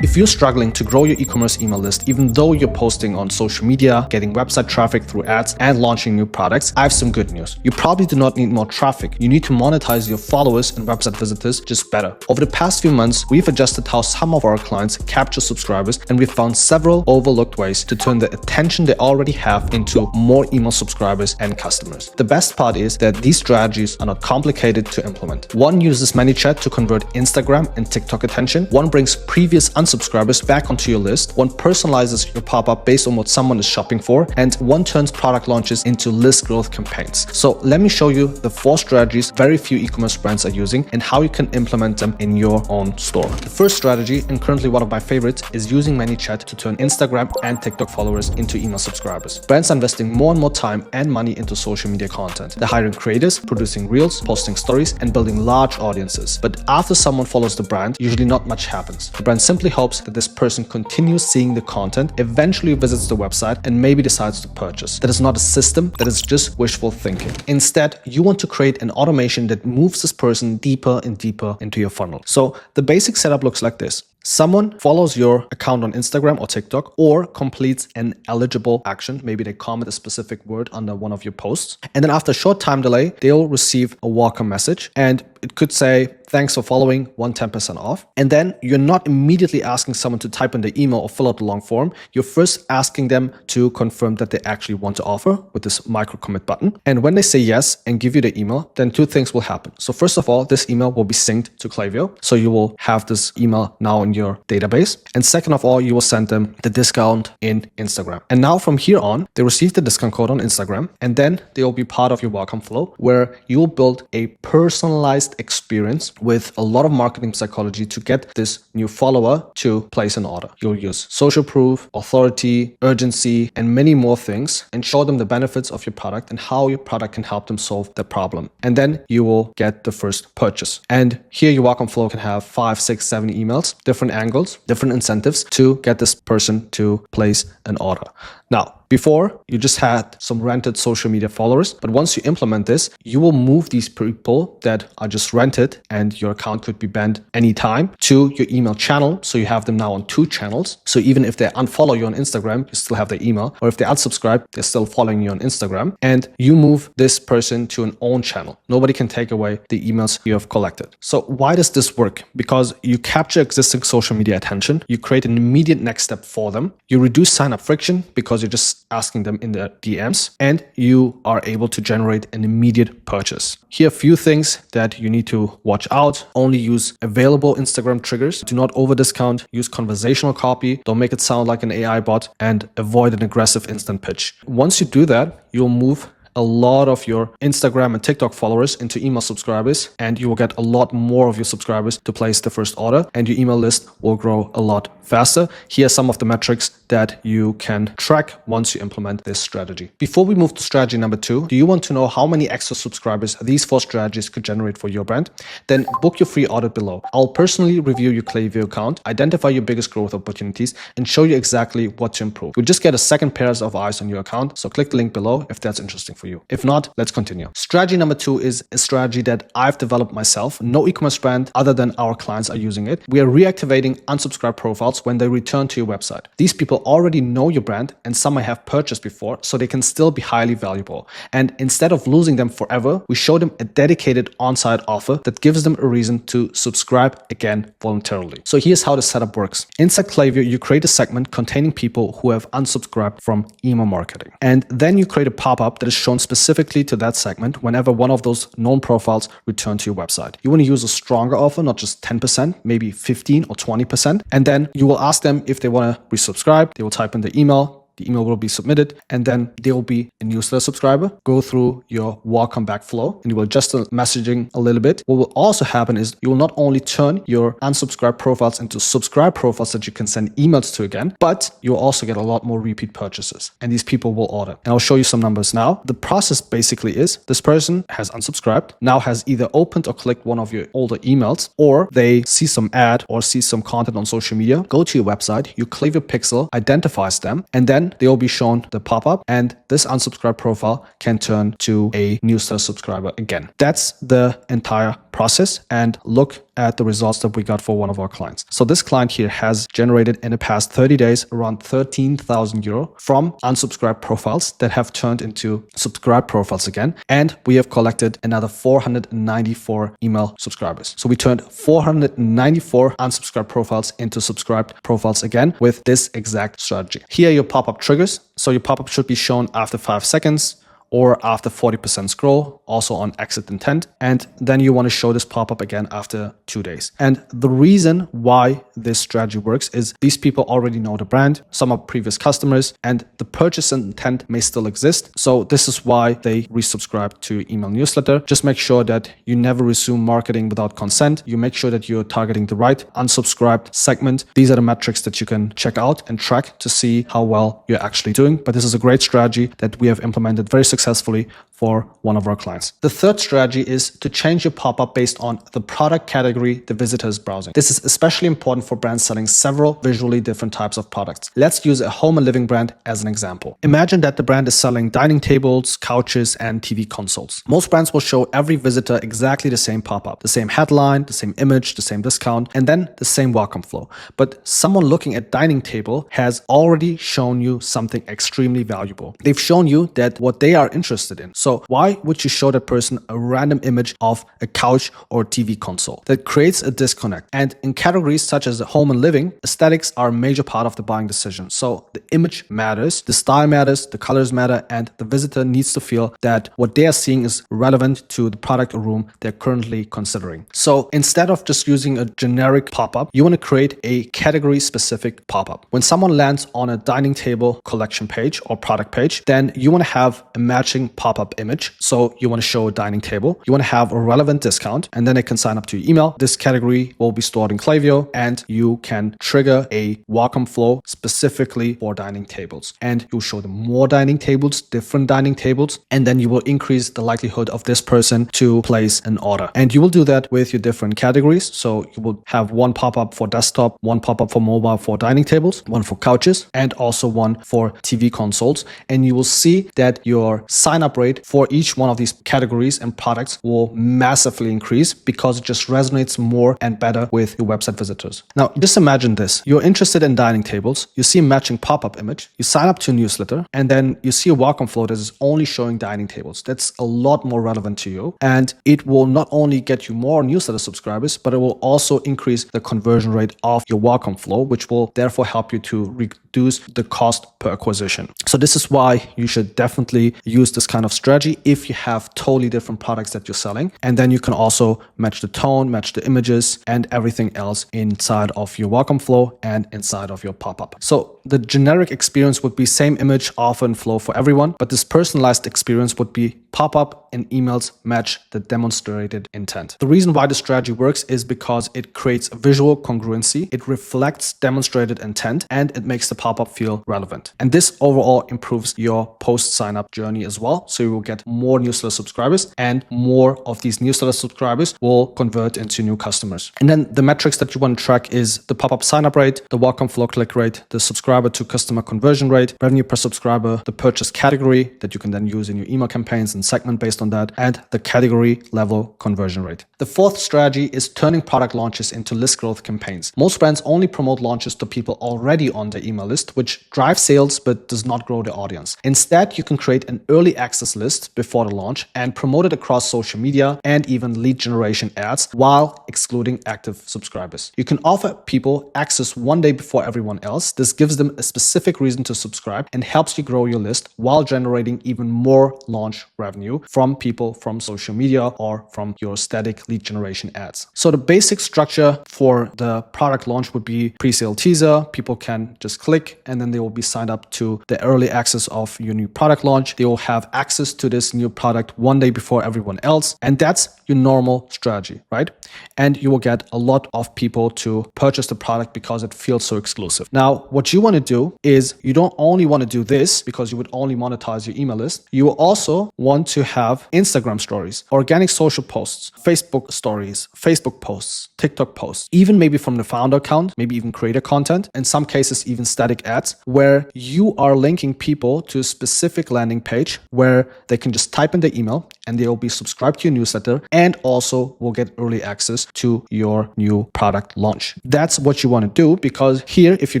If you're struggling to grow your e-commerce email list, even though you're posting on social media, getting website traffic through ads, and launching new products, I have some good news. You probably do not need more traffic. You need to monetize your followers and website visitors just better. Over the past few months, we've adjusted how some of our clients capture subscribers, and we've found several overlooked ways to turn the attention they already have into more email subscribers and customers. The best part is that these strategies are not complicated to implement. One uses ManyChat to convert Instagram and TikTok attention. One brings previous unsubscribers back onto your list. One personalizes your pop-up based on what someone is shopping for. And one turns product launches into list growth campaigns. So let me show you the 4 strategies very few e-commerce brands are using and how you can implement them in your own store. The first strategy, and currently one of my favorites, is using ManyChat to turn Instagram and TikTok followers into email subscribers. Brands are investing more and more time and money into social media content. They're hiring creators, producing reels, posting stories, and building large audiences. But after someone follows the brand, usually not much happens. The brand simply hopes that this person continues seeing the content, eventually visits the website, and maybe decides to purchase. That is not a system, that is just wishful thinking. Instead, you want to create an automation that moves this person deeper and deeper into your funnel. So the basic setup looks like this. Someone follows your account on Instagram or TikTok or completes an eligible action. Maybe they comment a specific word under one of your posts. And then after a short time delay, they'll receive a welcome message. And it could say, thanks for following, 10% off. And then you're not immediately asking someone to type in the email or fill out the long form. You're first asking them to confirm that they actually want to offer with this micro commit button. And when they say yes and give you the email, then 2 things will happen. So first of all, this email will be synced to Klaviyo. So you will have this email now in your database. And second of all, you will send them the discount in Instagram. And now from here on, they receive the discount code on Instagram, and then they will be part of your welcome flow where you will build a personalized experience with a lot of marketing psychology to get this new follower to place an order. You'll use social proof, authority, urgency, and many more things, and show them the benefits of your product and how your product can help them solve their problem. And then you will get the first purchase. And here your welcome flow can have 5, 6, 7 emails, different angles, different incentives to get this person to place an order. Now, before, you just had some rented social media followers, but once you implement this, you will move these people that are just rented and your account could be banned anytime to your email channel. So you have them now on 2 channels. So even if they unfollow you on Instagram, you still have their email, or if they unsubscribe, they're still following you on Instagram, and you move this person to an own channel. Nobody can take away the emails you have collected. So why does this work? Because you capture existing social media attention, you create an immediate next step for them, you reduce sign-up friction because you're just asking them in the DMs, and you are able to generate an immediate purchase. Here are a few things that you need to watch out. Only use available Instagram triggers. Do not over discount. Use conversational copy. Don't make it sound like an AI bot, and avoid an aggressive instant pitch. Once you do that, you'll move a lot of your Instagram and TikTok followers into email subscribers, and you will get a lot more of your subscribers to place the first order, and your email list will grow a lot faster. Here are some of the metrics that you can track once you implement this strategy. Before we move to strategy number 2, do you want to know how many extra subscribers these 4 strategies could generate for your brand? Then book your free audit below. I'll personally review your Klaviyo account, identify your biggest growth opportunities, and show you exactly what to improve. You'll just get a second pairs of eyes on your account, so click the link below if that's interesting for you. If not, let's continue. Strategy number 2 is a strategy that I've developed myself. No e-commerce brand other than our clients are using it. We are reactivating unsubscribed profiles when they return to your website. These people already know your brand, and some may have purchased before, so they can still be highly valuable. And instead of losing them forever, we show them a dedicated on-site offer that gives them a reason to subscribe again voluntarily. So here's how the setup works. Inside Klaviyo, you create a segment containing people who have unsubscribed from email marketing. And then you create a pop-up that is shown specifically to that segment whenever one of those known profiles return to your website. You want to use a stronger offer, not just 10%, maybe 15 or 20%. And then you will ask them if they want to resubscribe. They will type in the email. The email will be submitted, and then they will be a newsletter subscriber, go through your welcome back flow, and you will adjust the messaging a little bit. What will also happen is you will not only turn your unsubscribed profiles into subscribed profiles that you can send emails to again, but you'll also get a lot more repeat purchases, and these people will order. And I'll show you some numbers now. The process basically is this person has unsubscribed, now has either opened or clicked one of your older emails, or they see some ad or see some content on social media, go to your website, your Klaviyo pixel identifies them, and then they will be shown the pop-up, and this unsubscribed profile can turn to a newsletter subscriber again. That's the entire process, and look at the results that we got for one of our clients. So this client here has generated in the past 30 days around 13,000 euro from unsubscribed profiles that have turned into subscribed profiles again. And we have collected another 494 email subscribers. So we turned 494 unsubscribed profiles into subscribed profiles again with this exact strategy. Here are your pop-up triggers. So your pop-up should be shown after 5 seconds or after 40% scroll, also on exit intent. And then you want to show this pop-up again after 2 days. And the reason why this strategy works is these people already know the brand, some are previous customers, and the purchase intent may still exist. So this is why they resubscribe to your email newsletter. Just make sure that you never resume marketing without consent. You make sure that you're targeting the right unsubscribed segment. These are the metrics that you can check out and track to see how well you're actually doing. But this is a great strategy that we have implemented very successfully for one of our clients. The third strategy is to change your pop-up based on the product category the visitor is browsing. This is especially important for brands selling several visually different types of products. Let's use a home and living brand as an example. Imagine that the brand is selling dining tables, couches, and TV consoles. Most brands will show every visitor exactly the same pop-up, the same headline, the same image, the same discount, and then the same welcome flow. But someone looking at dining table has already shown you something extremely valuable. They've shown you that what they are interested in. So why would you show that person a random image of a couch or TV console? That creates a disconnect. And in categories such as home and living, aesthetics are a major part of the buying decision. So the image matters, the style matters, the colors matter, and the visitor needs to feel that what they are seeing is relevant to the product or room they're currently considering. So instead of just using a generic pop-up, you want to create a category-specific pop-up. When someone lands on a dining table collection page or product page, then you want to have a matching pop-up image. So you want to show a dining table, you want to have a relevant discount, and then they can sign up to your email. This category will be stored in Klaviyo, and you can trigger a welcome flow specifically for dining tables. And you'll show them more dining tables, different dining tables, and then you will increase the likelihood of this person to place an order. And you will do that with your different categories. So you will have one pop-up for desktop, one pop-up for mobile for dining tables, one for couches, and also one for TV consoles. And you will see that your sign-up rate for each one of these categories and products will massively increase because it just resonates more and better with your website visitors. Now, just imagine this. You're interested in dining tables, you see a matching pop-up image, you sign up to a newsletter, and then you see a welcome flow that is only showing dining tables. That's a lot more relevant to you. And it will not only get you more newsletter subscribers, but it will also increase the conversion rate of your welcome flow, which will therefore help you to reduce the cost per acquisition. So this is why you should definitely use this kind of strategy if you have totally different products that you're selling. And then you can also match the tone, match the images, and everything else inside of your welcome flow and inside of your pop-up. So the generic experience would be same image, offer, and flow for everyone, but this personalized experience would be pop-up and emails match the demonstrated intent. The reason why this strategy works is because it creates visual congruency, it reflects demonstrated intent, and it makes the pop-up feel relevant. And this overall improves your post-sign-up journey as well. So you will get more newsletter subscribers, and more of these newsletter subscribers will convert into new customers. And then the metrics that you want to track is the pop-up sign-up rate, the welcome flow click rate, the subscriber to customer conversion rate, revenue per subscriber, the purchase category that you can then use in your email campaigns and segment based on that, and the category level conversion rate. The fourth strategy is turning product launches into list growth campaigns. Most brands only promote launches to people already on their email list, which drives sales but does not grow the audience. Instead, you can create an early access list before the launch and promote it across social media and even lead generation ads while excluding active subscribers. You can offer people access one day before everyone else. This gives them a specific reason to subscribe and helps you grow your list while generating even more launch revenue from people from social media or from your static lead generation ads. So the basic structure for the product launch would be pre-sale teaser. People can just click and then they will be signed up to the early access of your new product launch. They will have access to this new product one day before everyone else. And that's your normal strategy, right? And you will get a lot of people to purchase the product because it feels so exclusive. Now, what you want to do is you don't only want to do this because you would only monetize your email list. You will also want to have have Instagram stories, organic social posts, Facebook stories, Facebook posts, TikTok posts, even maybe from the founder account, maybe even creator content, in some cases even static ads, where you are linking people to a specific landing page where they can just type in their email and they'll be subscribed to your newsletter and also will get early access to your new product launch. That's what you want to do, because here, if you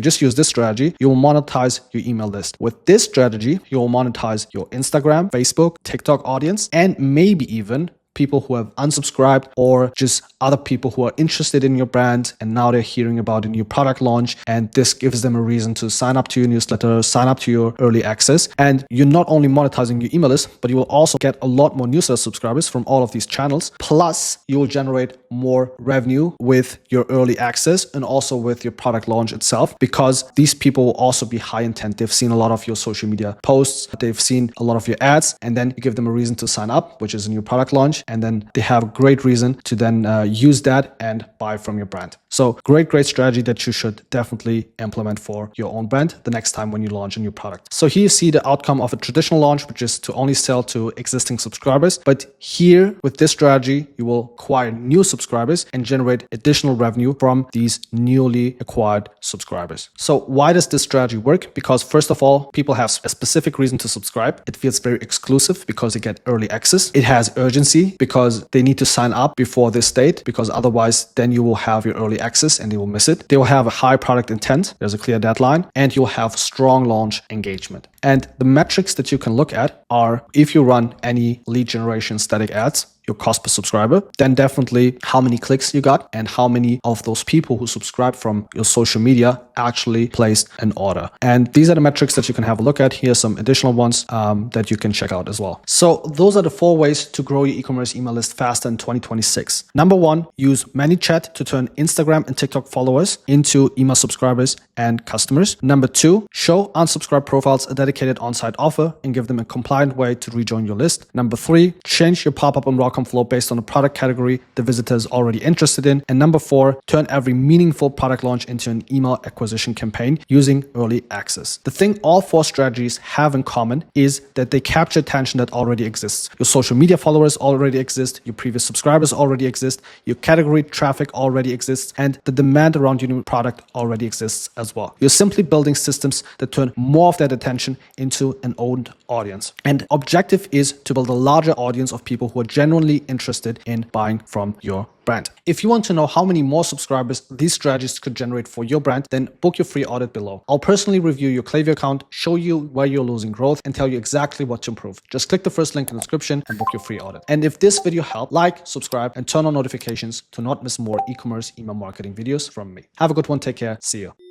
just use this strategy, you will monetize your email list. With this strategy, you will monetize your Instagram, Facebook, TikTok audience, and maybe even people who have unsubscribed or just other people who are interested in your brand and now they're hearing about a new product launch, and this gives them a reason to sign up to your newsletter, sign up to your early access. And you're not only monetizing your email list, but you will also get a lot more newsletter subscribers from all of these channels. Plus, you will generate more revenue with your early access and also with your product launch itself, because these people will also be high intent. They've seen a lot of your social media posts, they've seen a lot of your ads, and then you give them a reason to sign up, which is a new product launch. And then they have a great reason to then use that and buy from your brand. So great strategy that you should definitely implement for your own brand the next time when you launch a new product. So here you see the outcome of a traditional launch, which is to only sell to existing subscribers. But here with this strategy, you will acquire new subscribers and generate additional revenue from these newly acquired subscribers. So why does this strategy work? Because first of all, people have a specific reason to subscribe. It feels very exclusive because they get early access. It has urgency because they need to sign up before this date, because otherwise then you will have your early access and they will miss it. They will have a high product intent. There's a clear deadline, and you'll have strong launch engagement. And the metrics that you can look at are, if you run any lead generation static ads, your cost per subscriber, then definitely how many clicks you got and how many of those people who subscribe from your social media actually placed an order. And these are the metrics that you can have a look at. Here are some additional ones that you can check out as well. So those are the 4 ways to grow your e-commerce email list faster in 2026. Number 1, use ManyChat to turn Instagram and TikTok followers into email subscribers and customers. Number 2, show unsubscribed profiles a dedicated on-site offer and give them a compliant way to rejoin your list. Number 3, change your pop-up and welcome flow based on a product category the visitor is already interested in. And number 4, turn every meaningful product launch into an email acquisition campaign using early access. The thing all 4 strategies have in common is that they capture attention that already exists. Your social media followers already exist, your previous subscribers already exist, your category traffic already exists, and the demand around your new product already exists as well. You're simply building systems that turn more of that attention into an owned audience. And objective is to build a larger audience of people who are genuinely interested in buying from your brand. If you want to know how many more subscribers these strategies could generate for your brand, then book your free audit below. I'll personally review your Klaviyo account, show you where you're losing growth, and tell you exactly what to improve. Just click the first link in the description and book your free audit. And if this video helped, like, subscribe, and turn on notifications to not miss more e-commerce email marketing videos from me. Have a good one. Take care. See you.